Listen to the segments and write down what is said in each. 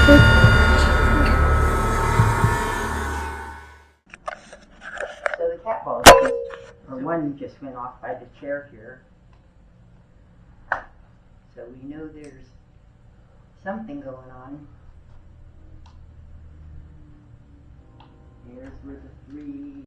So the cat balls, or one just went off by the chair here. So we know there's something going on. Here's where the three.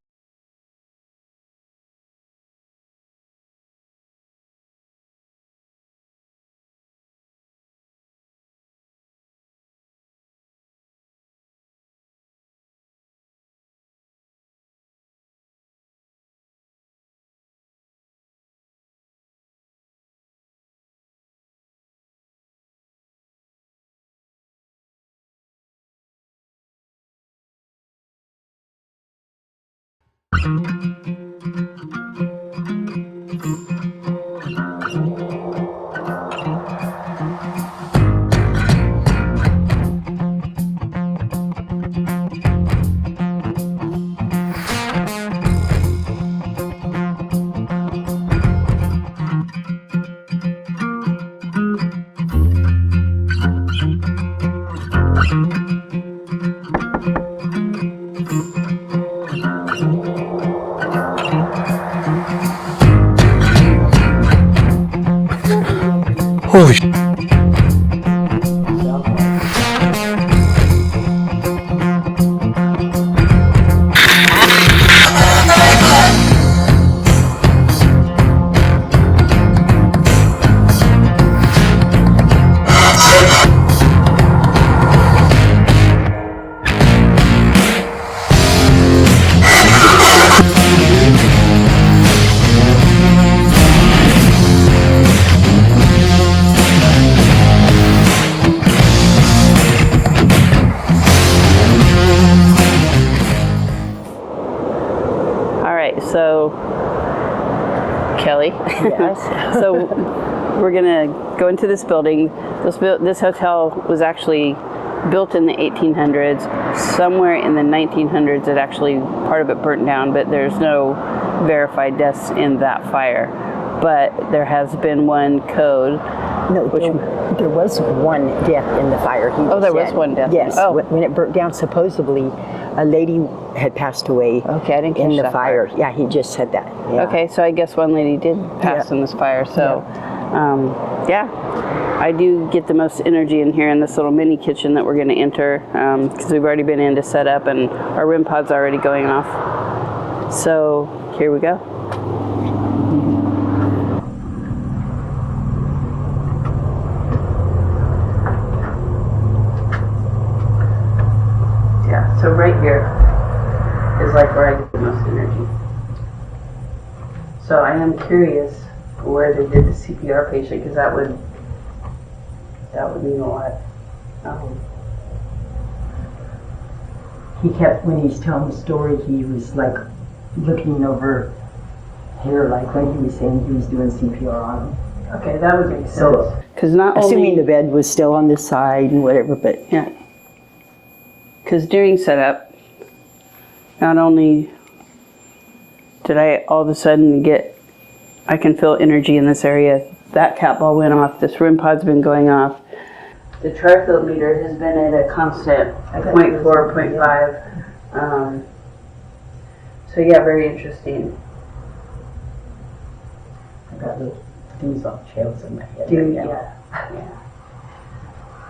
Holy sh**. So, Kelly, Yes. So we're gonna go into this building. This hotel was actually built in the 1800s. Somewhere in the 1900s, it actually, part of it burnt down, but there's no verified deaths in that fire. But there has been one code. No, there was one death in the fire. There was one death. Yes, Oh. when it burnt down, supposedly a lady had passed away. Okay, I didn't catch in the that fire. part. Yeah, he just said that. Yeah. Okay, so I guess one lady did pass in this fire. So, yeah, I do get the most energy in here in this little mini kitchen that we're going to enter because we've already been in to set up and our REM pod's already going off. So here we go. Yeah, so right here is like where I get the most energy. So I am curious where they did the CPR patient because that would mean a lot. He kept, when he's telling the story, he was like looking over here, like when he was saying he was doing CPR on him. Okay, that would make sense. So, Because not Assuming only the bed was still on this side and whatever, but yeah, because during setup, not only did I all of a sudden I can feel energy in this area. That cat ball went off. This REM pod's been going off. The tri-field meter has been at a constant 0.4, 0.5. So yeah, very interesting. I got little things off chills in my head. Dude, right now. yeah.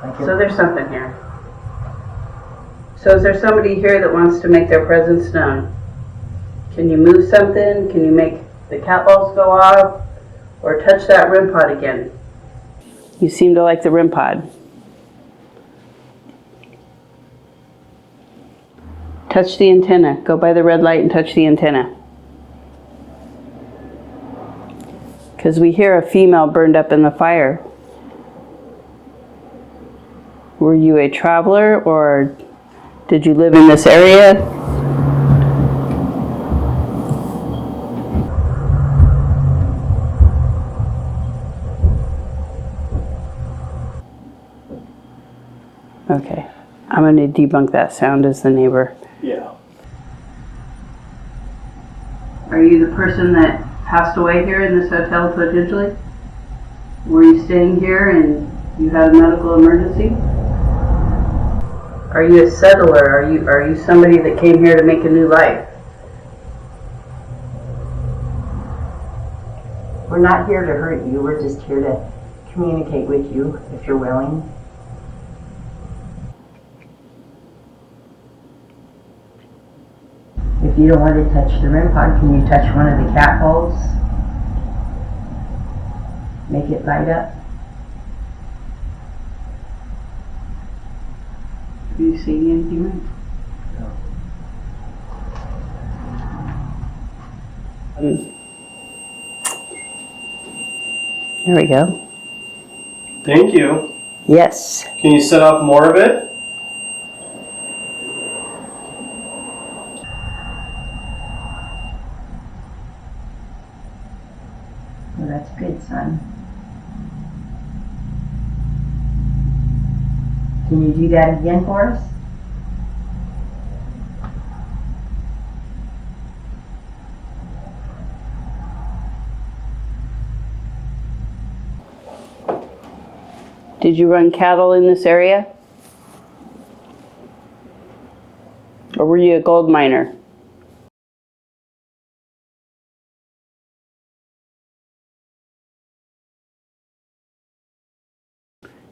Like So there's something here. So is there somebody here that wants to make their presence known? Can you move something? Can you make the cat balls go off? Or touch that REM pod again? You seem to like the REM pod. Touch the antenna. Go by the red light and touch the antenna. Because we hear a female burned up in the fire. Were you a traveler or did you live in this area? Okay, I'm going to debunk that sound as the neighbor. Yeah. Are you the person that passed away here in this hotel potentially? Were you staying here and you had a medical emergency? Are you a settler? Are you somebody that came here to make a new life? We're not here to hurt you. We're just here to communicate with you if you're willing. If you don't want to touch the REM pod, can you touch one of the cat balls? Make it light up. Are you seeing anything? There we go. Thank you. Yes. Can you set off more of it? Well, that's good, son. Can you do that again for us? Did you run cattle in this area? Or were you a gold miner?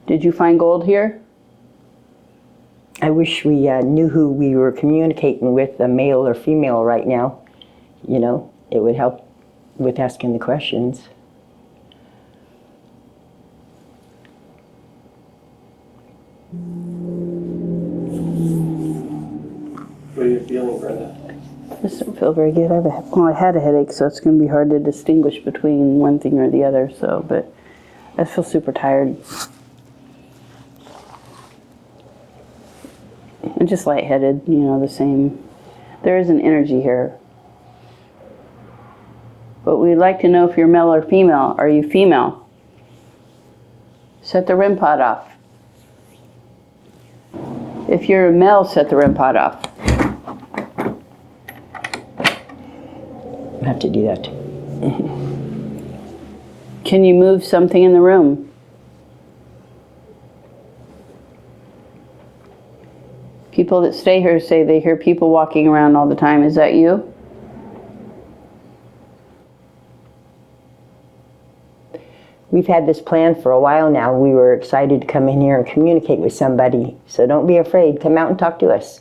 Did you find gold here? I wish we knew who we were communicating with, a male or female right now. You know, it would help with asking the questions. What are you feeling, Brenda? I just don't feel very good. I had a headache, so it's going to be hard to distinguish between one thing or the other. So, but I feel super tired. I'm just lightheaded, you know, the same. There is an energy here. But we'd like to know if you're male or female. Are you female? Set the REM pod off. If you're a male, set the REM pod off. I have to do that. Can you move something in the room? People that stay here say they hear people walking around all the time. Is that you? We've had this plan for a while now. We were excited to come in here and communicate with somebody. So don't be afraid. Come out and talk to us.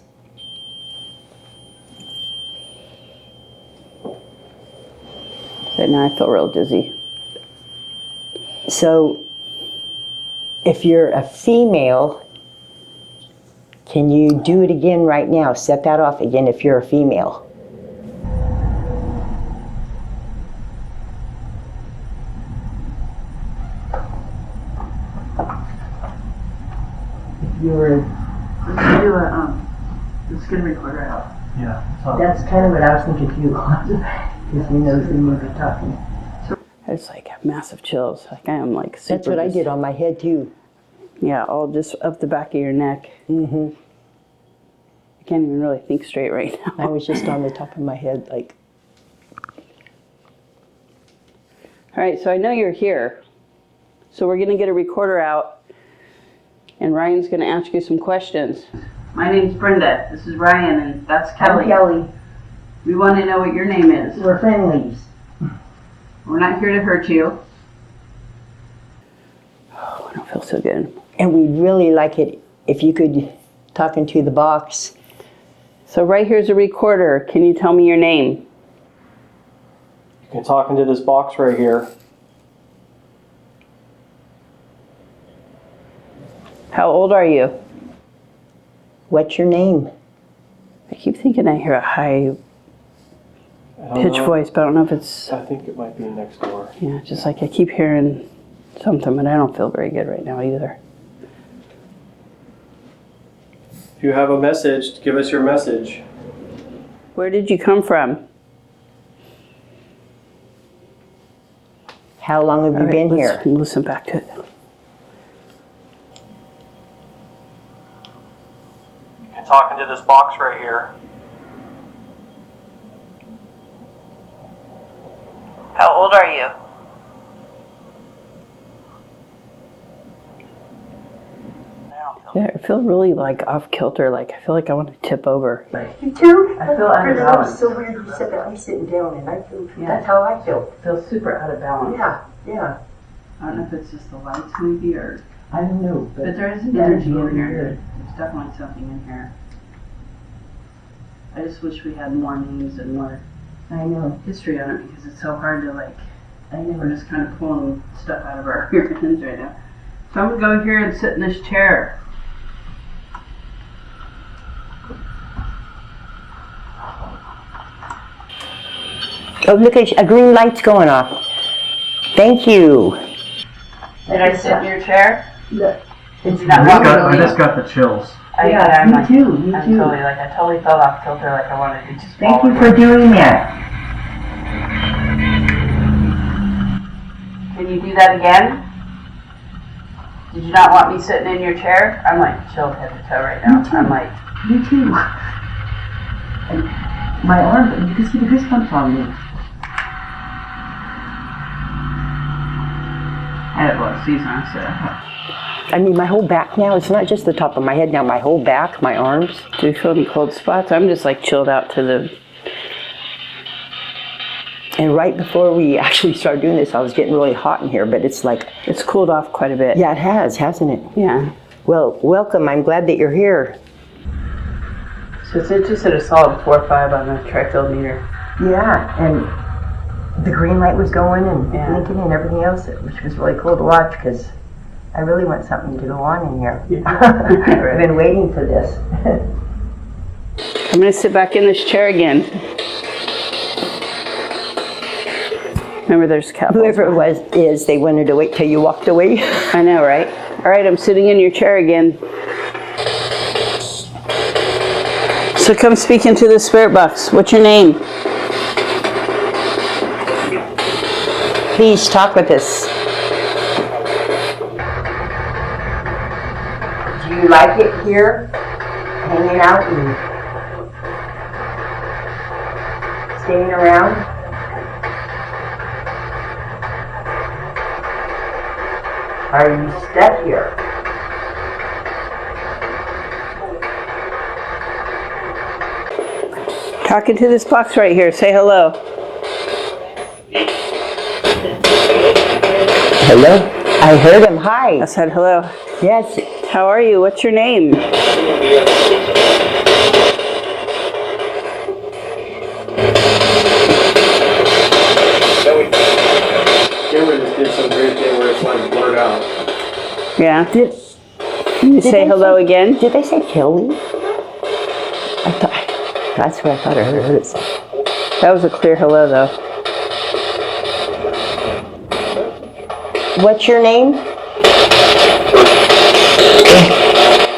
But now I feel real dizzy. So if you're a female, can you do it again right now? Set that off again if you're a female. If you were, Let's get a recorder out. Yeah. that's kind of what I was thinking too, because he knows when you were talking. I just like have massive chills. Like I am like super. That's what I did on my head too. Yeah, all just up the back of your neck. Mm-hmm. I can't even really think straight right now. I was just on the top of my head, like. All right, so I know you're here. So we're going to get a recorder out, and Ryan's going to ask you some questions. My name's Brenda. This is Ryan, and that's Kelly. I'm Kelly. We want to know what your name is. We're friendlies. We're not here to hurt you. Oh, I don't feel so good. And we'd really like it if you could talk into the box. So right here's a recorder. Can you tell me your name? You can talk into this box right here. How old are you? What's your name? I keep thinking I hear a high I don't pitch know. voice, but I don't know if it's, I think it might be next door. yeah, just like I keep hearing something, but I don't feel very good right now either. If you have a message, give us your message. Where did you come from? How long have All you right, been let's here? listen back to it. You can talk into this box right here. How old are you? I don't Yeah, I feel really like off kilter. Like I feel like I want to tip over. You too? I feel out of balance. It's so weird you said that. I'm sitting down and I feel, Yeah. that's how I feel. I feel super out of balance. Yeah. I don't know if it's just the lights maybe or. I don't know. But there is an Yeah, energy in really here. good. There's definitely something in here. I just wish we had more names and more I know. history on it because it's so hard to like. I know. We're just kind of pulling stuff out of our hands right now. So I'm gonna go here and sit in this chair. Oh, look at a green light's going off. Thank you. Did I sit in your chair? Yeah. Did you not want me to I leave? just got the chills. I'm me like, too. Me I'm too. totally like, I totally fell off kilter. Like I wanted to just. Thank fall you for over. doing that. Can you do that again? Did you not want me sitting in your chair? I'm like chilled head to toe right now. Me too. I'm like, Me too. And my arm, you can see the goosebumps on me. I had a lot of season, so. I mean, my whole back now, it's not just the top of my head now, my whole back, my arms. Do you feel any cold spots? I'm just like chilled out to the. And right before we actually started doing this, I was getting really hot in here, but it's like, It's cooled off quite a bit. yeah, it has, hasn't it? Yeah. Well, welcome. I'm glad that you're here. So it's just at a solid 4 or 5 on the tri-field meter. Yeah, and the green light was going and Yeah. blinking and everything else, which was really cool to watch because I really want something to go on in here. I've been waiting for this. I'm gonna sit back in this chair again. Remember, there's couples. Whoever it was, they wanted to wait till you walked away. I know, right? All right, I'm sitting in your chair again. So come speak into the spirit box. What's your name? Please talk with us. Do you like it here? Hanging out and staying around? Are you stuck here? Talking to this box right here. Say hello. Hello? I heard him. Hi. I said hello. Yes. How are you? What's your name? Cameron just did some great thing where it's like blurred out. Yeah. Did You say they hello again? Did they say Kelly? I thought, that's what I thought I heard it say. That was a clear hello, though. What's your name?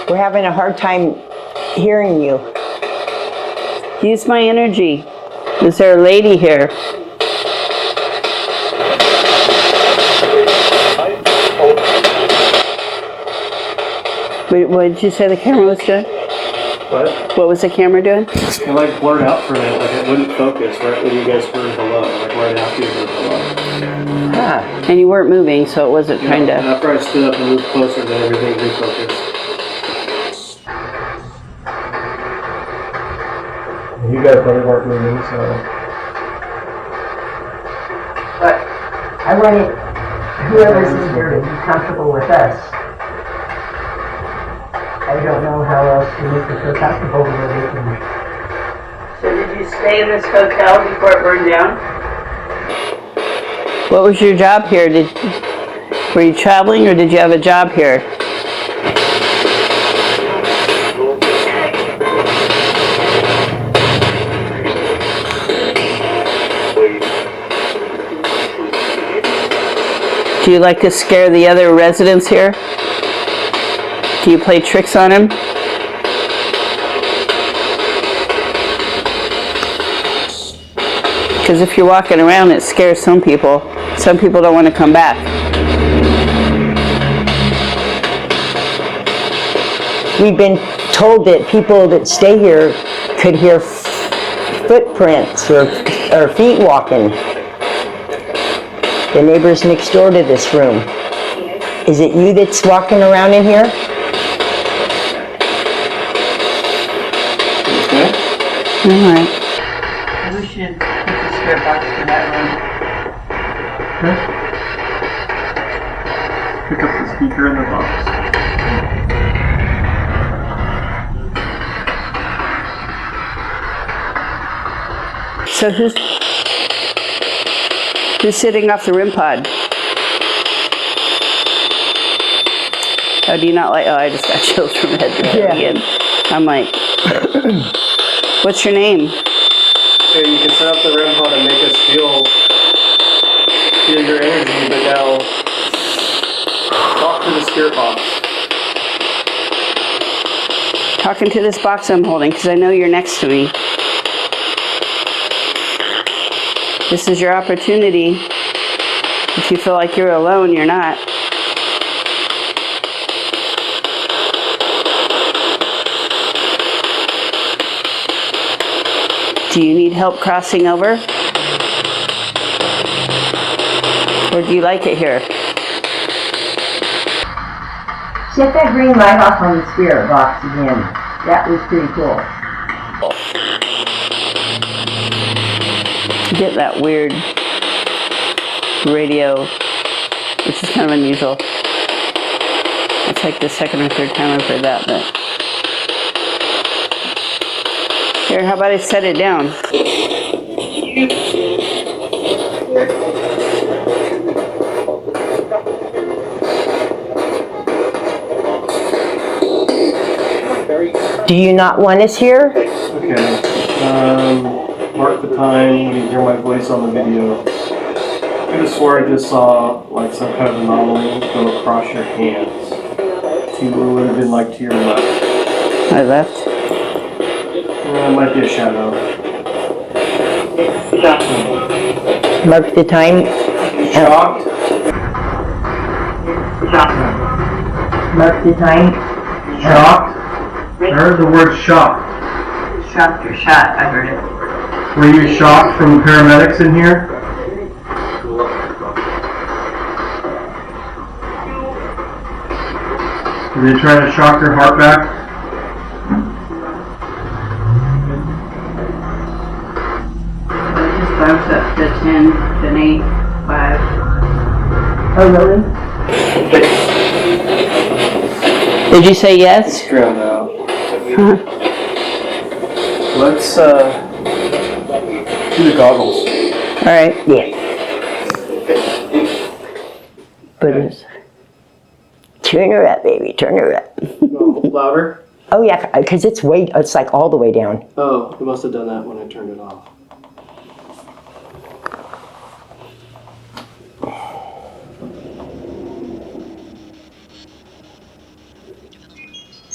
We're having a hard time hearing you. Use my energy. Is there a lady here? Wait, what did you say the camera was doing? What? What was the camera doing? It like blurred out for a minute, like it wouldn't focus right when you guys heard hello, like right after you heard hello. Huh. And you weren't moving, so it wasn't trying And to. after I stood up and moved closer, then everything refocused. You guys probably weren't moving, so. But I wanted whoever's in here to be comfortable with us. I don't know how else to make them feel comfortable with everything. So did you stay in this hotel before it burned down? What was your job here? Were you traveling or did you have a job here? Do you like to scare the other residents here? Do you play tricks on him? Because if you're walking around, it scares some people. Some people don't want to come back. We've been told that people that stay here could hear footprints or feet walking. The neighbors next door to this room. Is it you that's walking around in here? Alright. We should put the spirit box for that room. Okay. Pick up the speaker in the box. So who's sitting off the REM pod? Oh, do you not like? Oh, I just got chills from head to toe again. I'm like, what's your name? Okay, you can set up the REM pod and make us feel your energy, but now talk to the spirit box. Talking to this box I'm holding, because I know you're next to me. This is your opportunity. If you feel like you're alone, you're not. Do you need help crossing over? Or do you like it here? Set that green light off on the spirit box again. That was pretty cool. Get that weird radio, which is kind of unusual. It's like the second or third time I've heard that, but. Here, how about I set it down? Do you not want us here? Okay. Mark the time when you hear my voice on the video. I could have swore I just saw like some kind of anomaly go across your hands to what would have been like to your left. My left? It might be a shadow. Mark the time. Shocked? Mark the time. Shocked? I heard the word shocked. Shocked or shot, I heard it. Were you shocked from paramedics in here? Did they try to shock your heart back? It just bumps up to 10, then 8, 5. Oh, really? Did you say yes? Drowned out. Let's do the goggles. Alright. Yeah. But it's, turn her up, baby. Turn her up. Louder? Oh yeah, because it's like all the way down. Oh, you must have done that when I turned it off.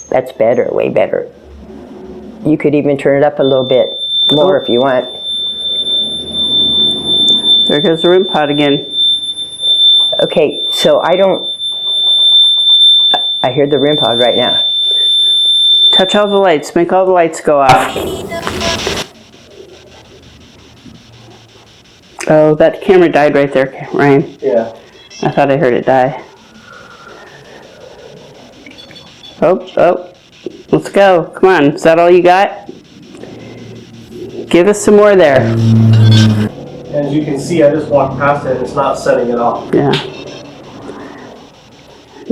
That's better, way better. You could even turn it up a little bit more if you want. There goes the REM pod again. Okay, so I hear the REM pod right now. Touch all the lights. Make all the lights go off. Oh, that camera died right there, Ryan. Yeah. I thought I heard it die. Oh, let's go. Come on, is that all you got? Give us some more there. As you can see, I just walked past it. It's not setting it off. Yeah.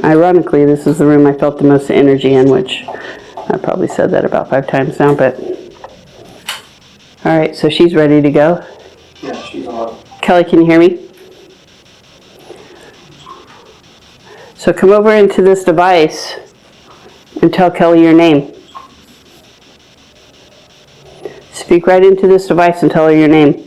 Ironically, this is the room I felt the most energy in, which I probably said that about 5 times now, but. All right, so she's ready to go. Yeah, she's on. Kelly, can you hear me? So come over into this device and tell Kelly your name. Speak right into this device and tell her your name.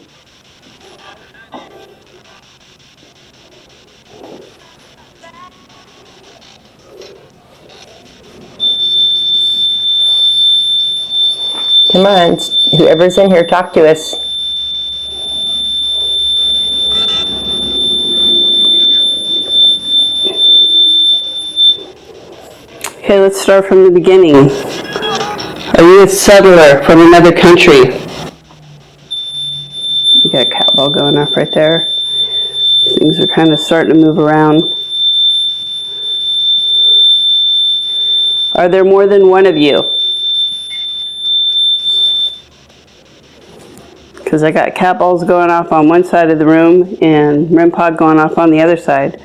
Come on, whoever's in here, talk to us. Okay, let's start from the beginning. Are you a settler from another country? We got a cat ball going off right there. Things are kind of starting to move around. Are there more than one of you? Because I got cat balls going off on one side of the room and REM pod going off on the other side.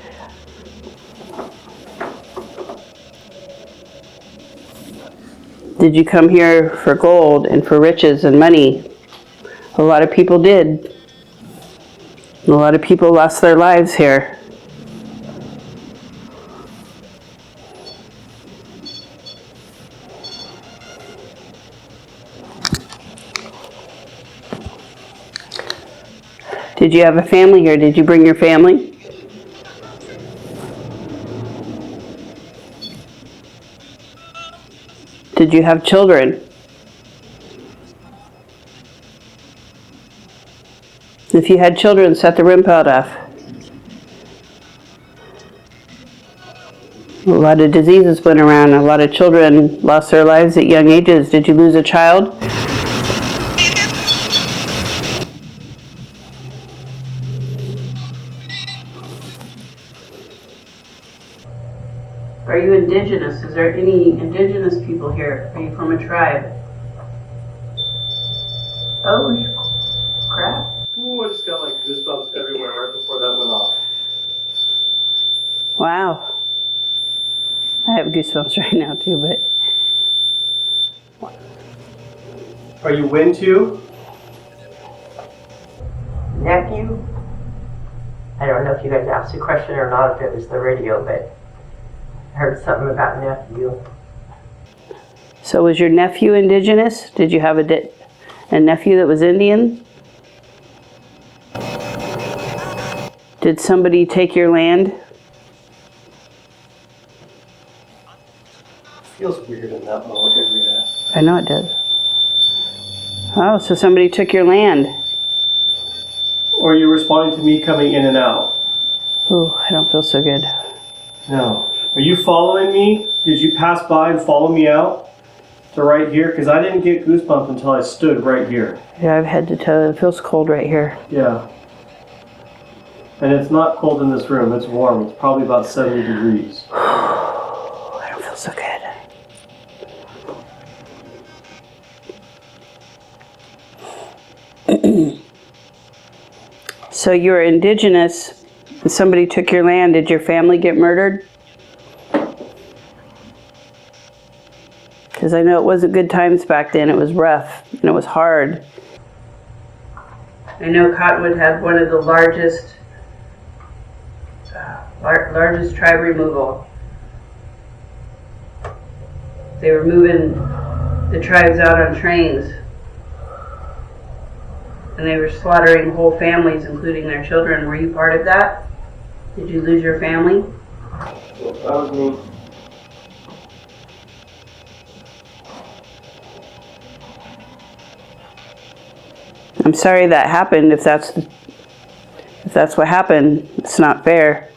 Did you come here for gold and for riches and money? A lot of people did. A lot of people lost their lives here. Did you have a family here? Did you bring your family? Did you have children? If you had children, set the REM pod off. A lot of diseases went around. A lot of children lost their lives at young ages. Did you lose a child? Are you indigenous? Is there any indigenous people here? Are you from a tribe? Oh, crap. Ooh, I just got like goosebumps everywhere right before that went off. Wow. I have goosebumps right now too, but... Are you Wintu? Nephew? I don't know if you guys asked the question or not, if it was the radio, but I heard something about nephew. So was your nephew indigenous? Did you have a nephew that was Indian? Did somebody take your land? Feels weird in that little area. I know it does. Oh, so somebody took your land. Or are you responding to me coming in and out? Ooh, I don't feel so good. No. Are you following me? Did you pass by and follow me out to right here? Because I didn't get goosebumps until I stood right here. Yeah, I've had to tell you, it feels cold right here. Yeah. And it's not cold in this room. It's warm. It's probably about 70 degrees. I don't feel so good. So you're indigenous, and somebody took your land. Did your family get murdered? Because I know it wasn't good times back then. It was rough, and it was hard. I know Cottonwood had one of the largest tribe removal. They were moving the tribes out on trains. And they were slaughtering whole families, including their children. Were you part of that? Did you lose your family? That was me. I'm sorry that happened. If that's what happened, it's not fair.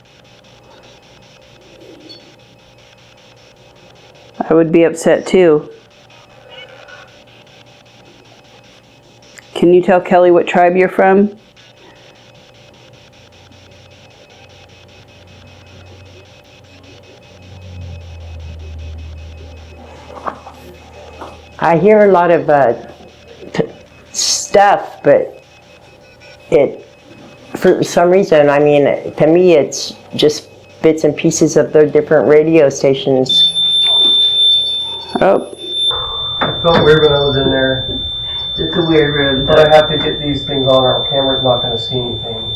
I would be upset too. Can you tell Kelly what tribe you're from? I hear a lot of stuff, but for some reason, I mean, to me, it's just bits and pieces of the different radio stations. Oh, I felt weird when I was in there. it's a weird room. But I have to get these things on or camera's not going to see anything.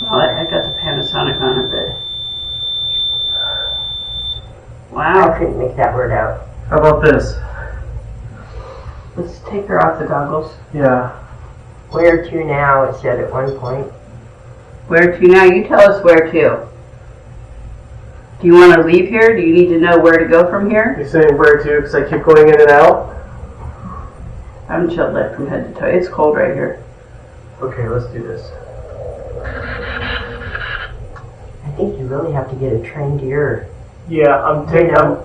Well, I got the Panasonic on it, but... Wow. I couldn't make that word out. How about this? Let's take her off the goggles. Yeah. Where to now, it said at one point. Where to now? You tell us where to. Do you want to leave here? Do you need to know where to go from here? You're saying where to because I keep going in and out? I'm chilled out from head to toe. It's cold right here. Okay, let's do this. I think you really have to get a trained ear. Yeah, I'm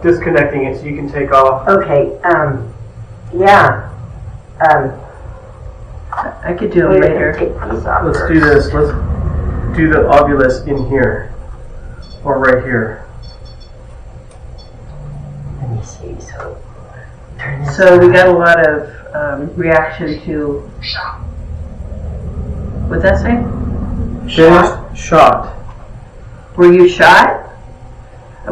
disconnecting it so you can take off. Okay, yeah. I could do it later. Take these off Let's first. do this. Let's do the ovulus in here. Or right here. Let me see, so So we got a lot of reaction to. What's that say? Finished? Shot. Were you shot?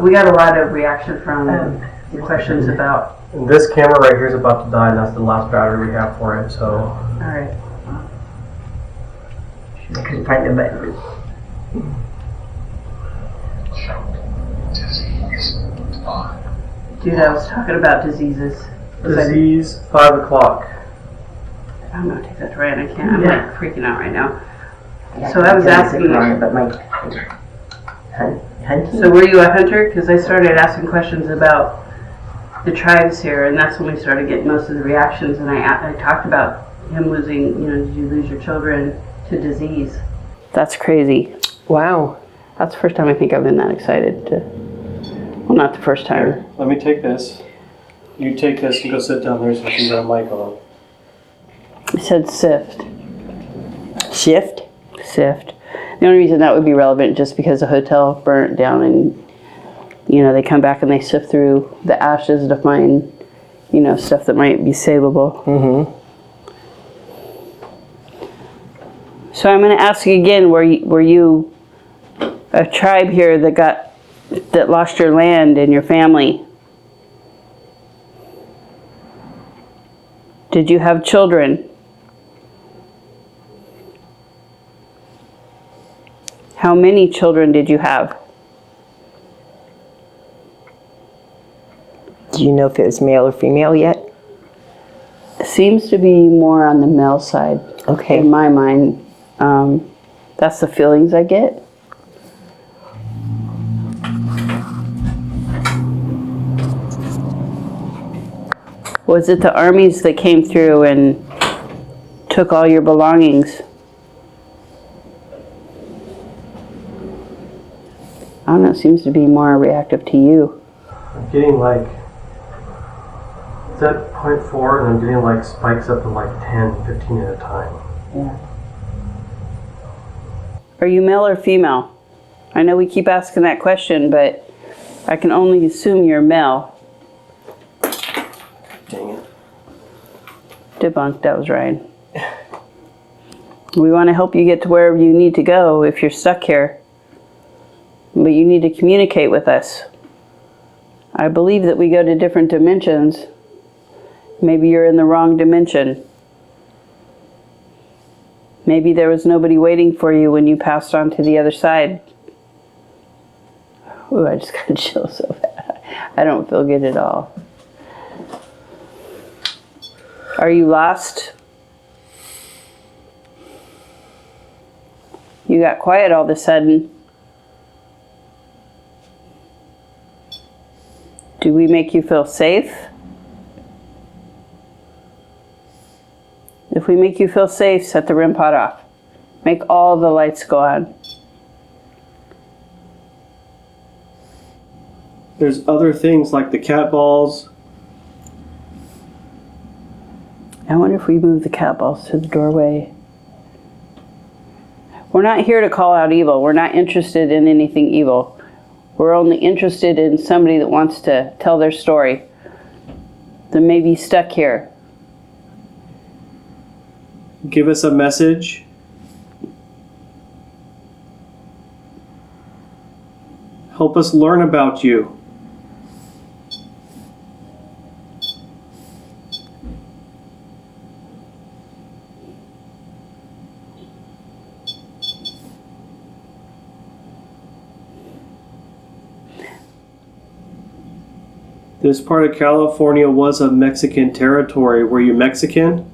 We got a lot of reaction from questions about. And this camera right here is about to die, and that's the last battery we have for it, so. Alright. I couldn't find the button. Dude, I was talking about diseases. Disease, 5 o'clock. I'm gonna take that to Ryan. I can't. I'm like freaking out right now. Yeah, So I was asking. but my hunting. So were you a hunter? Because I started asking questions about the tribes here, and that's when we started getting most of the reactions. And I talked about him losing. Did you lose your children to disease? That's crazy. Wow. That's the first time I think I've been that excited to. Well, not the first time. Here, let me take this. You take this and go sit down there so she's got a mic on. It said sift. Shift? Sift. The only reason that would be relevant just because the hotel burnt down and, they come back and they sift through the ashes to find, stuff that might be savable. Mm-hmm. So I'm going to ask you again, were you a tribe here that lost your land and your family? Did you have children? How many children did you have? Do you know if it was male or female yet? Seems to be more on the male side. Okay. In my mind. That's the feelings I get. Was it the armies that came through and took all your belongings? I don't know, it seems to be more reactive to you. I'm getting it's at 0.4 and I'm getting spikes up to 10, 15 at a time. Yeah. Are you male or female? I know we keep asking that question, but I can only assume you're male. Dang it. Debunked, that was Ryan. We want to help you get to wherever you need to go if you're stuck here. But you need to communicate with us. I believe that we go to different dimensions. Maybe you're in the wrong dimension. Maybe there was nobody waiting for you when you passed on to the other side. Ooh, I just got chills so bad. I don't feel good at all. Are you lost? You got quiet all of a sudden. Do we make you feel safe? If we make you feel safe, set the REM pod off. Make all the lights go on. There's other things like the cat balls. I wonder if we move the cat balls to the doorway. We're not here to call out evil. We're not interested in anything evil. We're only interested in somebody that wants to tell their story, that may be stuck here. Give us a message. Help us learn about you. This part of California was a Mexican territory. Were you Mexican?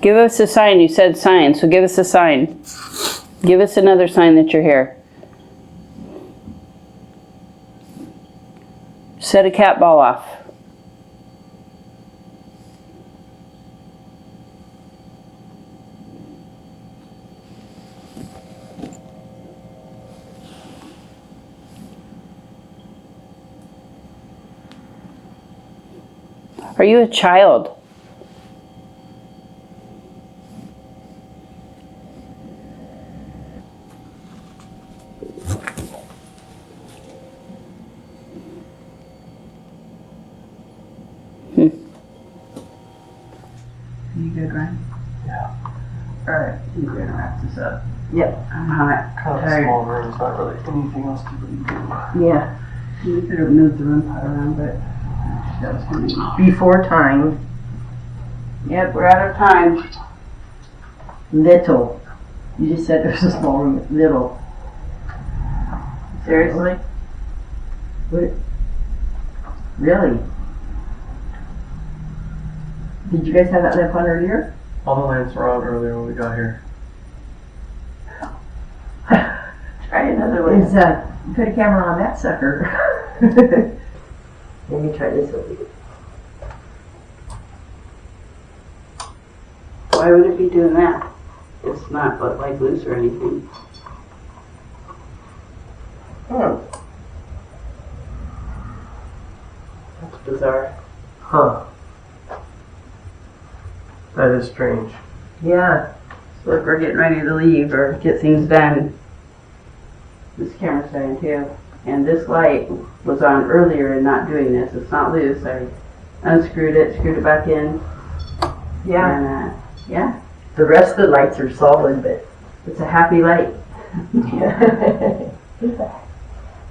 Give us a sign. You said sign, so give us a sign. Give us another sign that you're here. Set a cat ball off. Are you a child? that. I'm hot. Kind of a small room, it's not really anything else to really do. Yeah. We could have moved the room pot around, but that was gonna Before time, be. Yep, we're out of time. little. You just said there's a small room, little. Seriously? What? Really? Did you guys have that lamp on earlier? All the lamps were on earlier when we got here. Try another one. Is put a camera on that sucker. Let me try this over here. Why would it be doing that? It's not like loose or anything. That's bizarre. Huh. That is strange. Yeah. So if we're getting ready to leave or get things done, this camera's dying too. And this light was on earlier and not doing this. It's not loose. I unscrewed it, screwed it back in. Yeah. And yeah, The rest of the lights are solid, but it's a happy light. yeah.